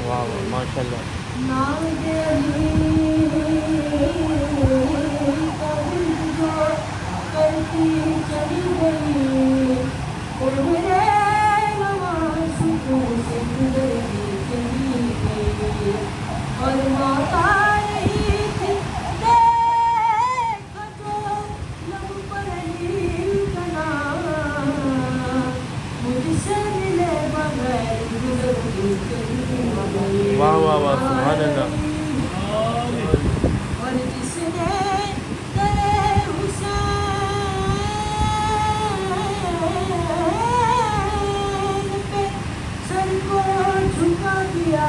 واہ ماشاء اللہ. اور موقع نہیں تھی دیکھ جو لب پر علی کا نام مجھ سے ملے بغیر گزرتی چلی گئی. واہ واہ واہ سبحان اللہ. اور جس نے تیرے حسین پہ سر کو جھکا دیا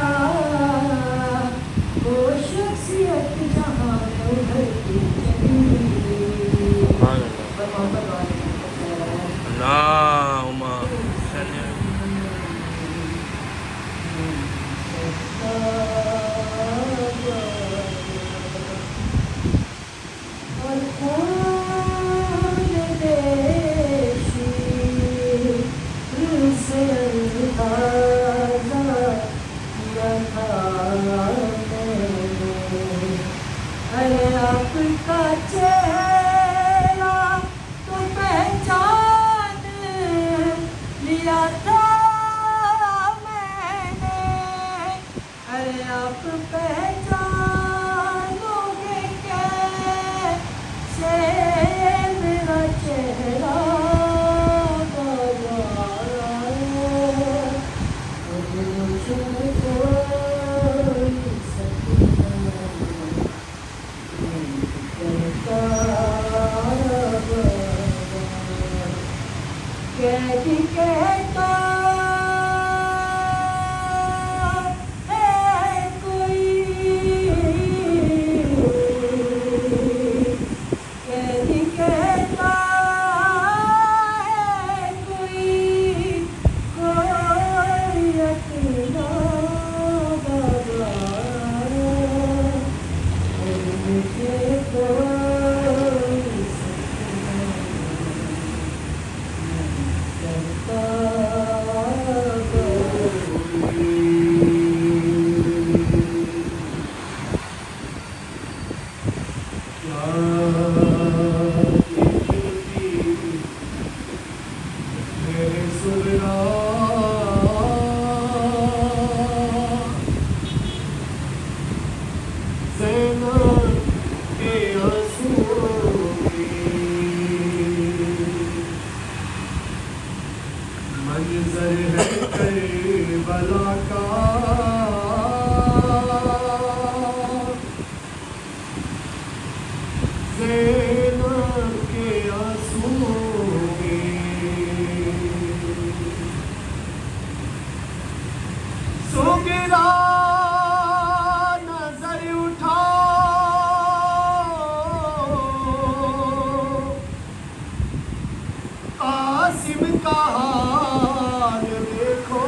وہ شخصیت جہاں میں ابھرتی چلی گئی. سبحان اللہ. اللہم صلی اور خون دیشی سے تازہ کیا تھا میں نے. ارے آپ کا چہرہ تو پہچان لیا تھا میں نے. ارے آپ پہچانو گے کیسے میرا چہرہ کہتا ہے کوئی کہتا ہے کوئی اکیلا بابا اور مجھے کوئی منظر ہے کربلا کا زینب کے آنسو سوگرا نظر اٹھا قاسم کا حال دیکھو.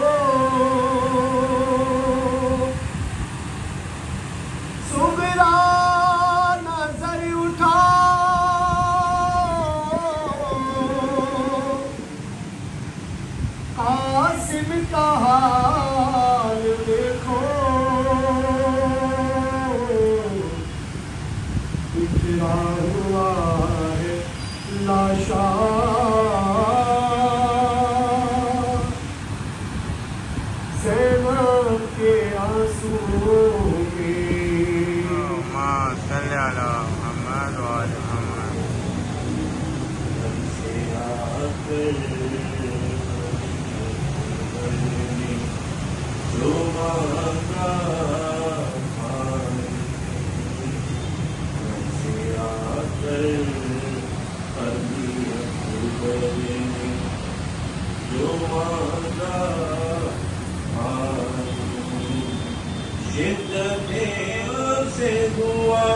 سوگرا نظر اٹھا قاسم کا حال دیکھو. اجرا ہوا ہے لاشا زینب کے آنسو اللہم صلی علی محمد و آل محمد. شدت سے دعا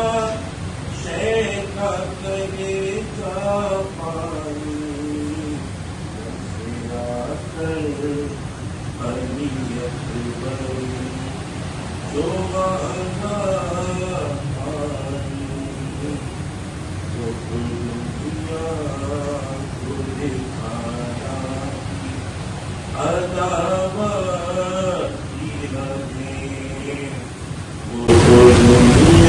شیخ کا کرے کا پانی حریت بری جو مانا پانی جو دنیا کو دکھایا عداوت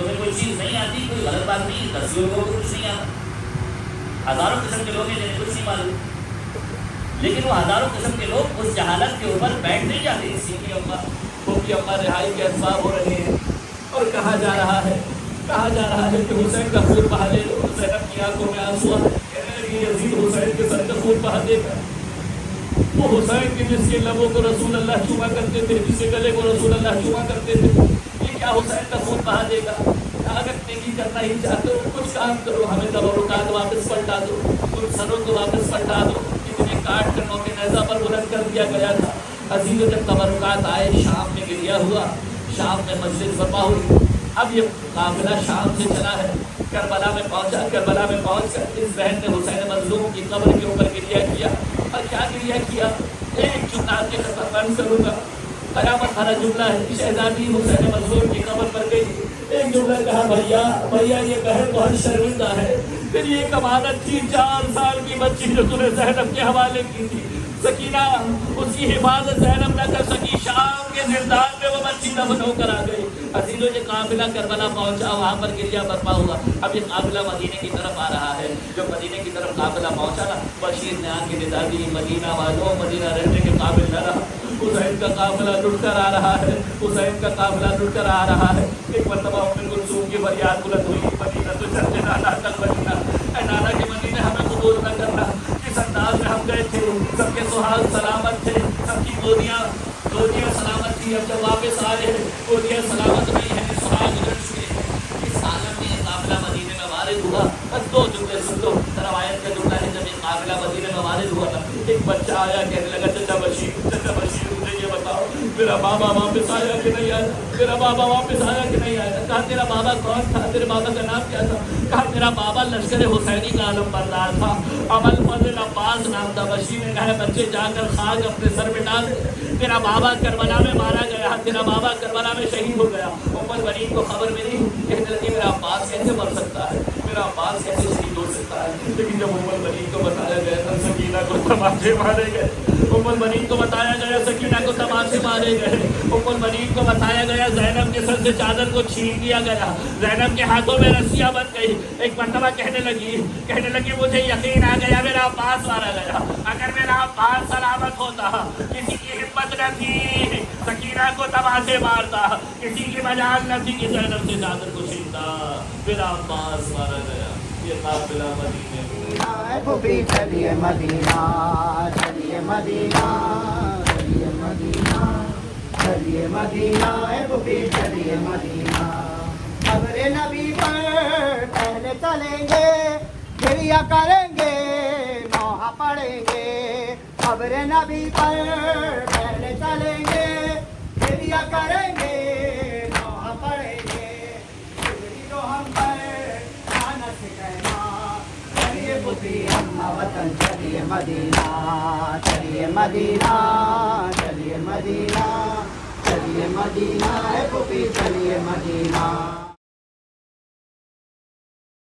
تمہیں کوئی چیز نہیں آتی کوئی غلط بات نہیں، 10 لوگوں کو کچھ نہیں آتا، ہزاروں قسم کے لوگ ہیں جنہیں کچھ نہیں معلوم، لیکن وہ ہزاروں قسم کے لوگ اس جہالت کے اوپر بیٹھ نہیں جاتے۔ اسی کی اماں رہائی کے اسباب ہو رہے ہیں اور کہا جا رہا ہے کہ حسین کا خون بہا دے دو، زینب کی آنکھوں میں آنسو آئے، کہنے لگی یزید حسین کے سر کا خون بہا دے گا۔ وہ حسین کے جس کے لبوں کو رسول اللہ چوما کرتے تھے، جس کے گلے کو رسول اللہ چوما کرتے تھے، یہ کیا حسین کا خون بہا دے گا؟ اگر نیکی کرنا ہی چاہتے ہو کچھ کام کرو، ہمیں تبرکات واپس پلٹا دو، ان سروں کو واپس پلٹا دو، اتنے کاٹ کر موقع نیزہ پر بلند کر دیا گیا تھا۔ عزیزوں جب تبرکات آئے، شام میں گریا ہوا، شام میں مجلس برپا ہوئی۔ اب یہ قافلہ شام سے چلا ہے، کربلا میں پہنچا، کربلا میں پہنچ کر اس بہن نے حسین مظلوم کی قبر کے اوپر گریا کیا، اور کیا گریا کیا؟ ایک جملہ کے خطر بند کروں گا، قیامت بھرا جملہ ہے۔ شہزادی حسین مظلوم کی قبر پر گئی، ایک جملہ کہا، بھیا یہ بہن بہت شرمندہ ہے، پھر یہ ایک امانت تھی 4 سال کی بچی جو تمہیں زینب کے حوالے کی تھی، سکینہ اس کی حفاظت زینب نہ کر سکی، شام کے زندان میں وہ بچی دفن ہو کر آ گئی۔ عزیزوں یہ قافلہ کربلا پہنچا، وہاں پر گریا برپا ہوا۔ اب یہ قافلہ مدینے کی طرف آ رہا ہے۔ جو مدینے کی طرف قافلہ پہنچا نا، بشیر نے آ کے ندا دی، مدینہ والوں مدینہ رہنے کے قابل نہ رہا، حسین کا قافلہ لٹ کر آ رہا ہے، حسین کا قافلہ لٹ کر آ رہا ہے۔ ایک مرتبہ ام کلثوم کی فریاد بلند ہوئی، مدینہ تو چلتے نانا کل مدینہ، اے نانا کے مدینے ہمیں قبول نہ کرنا۔ اس انداز میں ہم گئے تھے، سب کے سہاگ سلامت تھے، سب کی گودیاں سلامت تھی، اب جب واپس آئے ہیں گودیاں سلامت نہیں ہیں، سہاگ اجڑ چکے ہیں۔ اس حالت میں یہ قافلہ مدینے میں وارد ہوا۔ بس 2 جملے سن لو، روایت کا جملہ ہے، جب یہ قافلہ مدینے میں وارد ہوا نا، ایک بچہ آیا، کہنے لگا چچا بشیر مجھے یہ بتاؤ میرا بابا واپس آیا کہ نہیں آیا، میرا بابا واپس آیا کہ نہیں آیا؟ کہا تیرا بابا کون تھا، تیرے بابا کا نام کیا تھا؟ کہا میرا بابا لشکر حسینی کا علم بردار تھا، ابو الفضل عباس نام تھا۔ بشیر نے کہا بچے جا کر خاک اپنے سر پہ ڈال دے، تیرا بابا کربلا میں مارا گیا، تیرا بابا کربلا میں شہید ہو گیا۔ ام البنین کو خبر ملی، کہنے لگی میرا عباس کیسے مر سکتا ہے، میرا عباس کیسے شہید ہو سکتا ہے؟ لیکن جب ام البنین کو بتایا گیا تھا سکینہ کو تماچے مارے گئے، ام البنین کو بتایا گیا سکینہ کو تماچے مارے گئے، ام البنین کو بتایا گیا زینب کے سر سے چادر کو چھین دیا گیا، زینب کے ہاتھوں میں رسیاں بن گئی۔ ایک مرتبہ کہنے لگی مجھے یقین آ گیا میرا عباس مارا گیا، اگر میرا عباس سلامت ہوتا، کسی کی ہمت نہ تھی سکینہ کو تماچے مارتا، کسی کی مجال نہ تھی کہ زینب سے چادر کو چھینتا، میرا عباس مارا گیا۔ یہ قافلہ مدینے پھوپھی چلیے مدینہ، چلیے مدینہ، چلیے مدینہ، چلیے مدینہ، اے پھوپھی چلیے مدینہ۔ قبر نبی پر پہلے چلیں گے، گریا کریں گے، نوحہ پڑھیں گے۔ قبر نبی پر پہلے چلیں گے، گریا کریں گے، نوحہ پڑھیں گے۔ گزری جو ہم پر آنس کہنا، چلیے پھوپھی اماں وطن چلیے مدینہ، چلیے مدینہ، چلیے مدینہ، چلیے مدینہ، اے پھوپھی چلیے مدینہ۔